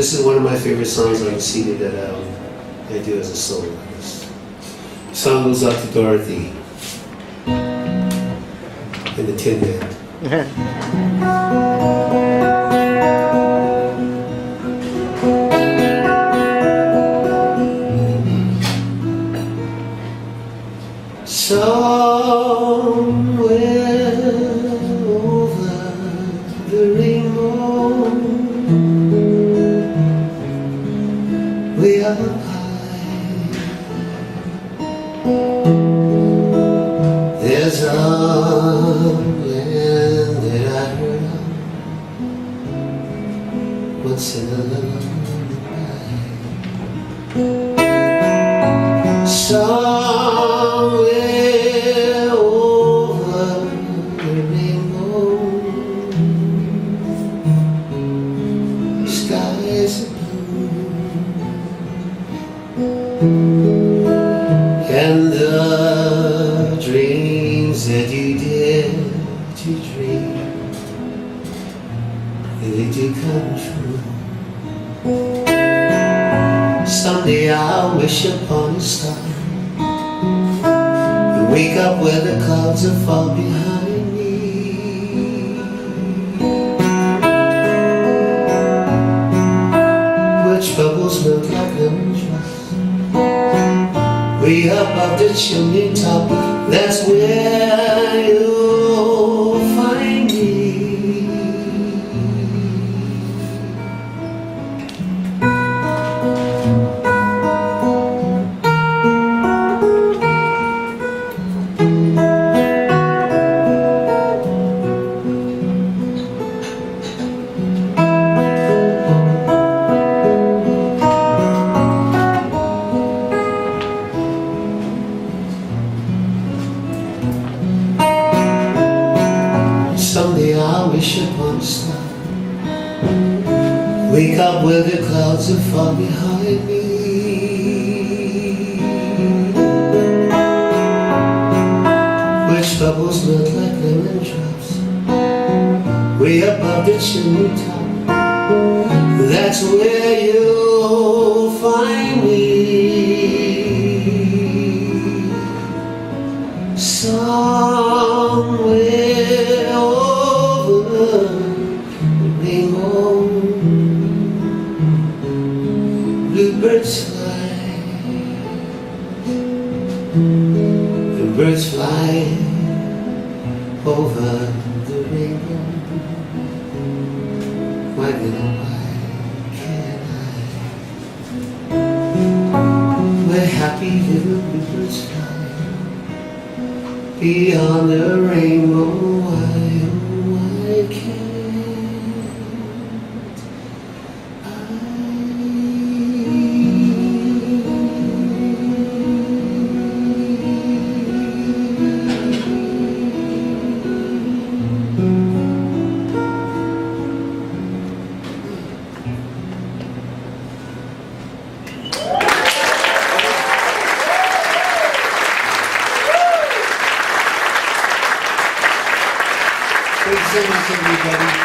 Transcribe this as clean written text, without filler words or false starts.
This is one of my favorite songs on the CD that I do as a solo artist. The song goes out to Dorothy and the Tin Band. Somewhere over the rainbow, way up high, there's a land that I heard of once in a lullaby. Somewhere over the rainbow, skies are blue, and the dreams that you dare to dream, they do come true. Someday I'll wish upon a star, wake up where the clouds are far behind me. Where troubles melt like lemon drops, way up off the chimney top, that's where you'll find me. Someday I'll wish upon a star, wake up where the clouds are far behind me. Where troubles melt like lemon drops, way above the chimney top, that's where you'll find me. Somewhere over the rainbow, bluebirds fly, the birds fly over the rainbow. Why can't I? Where happy little bluebirds fly beyond the rainbow, why, oh, why can't I? Thanks so much, everybody.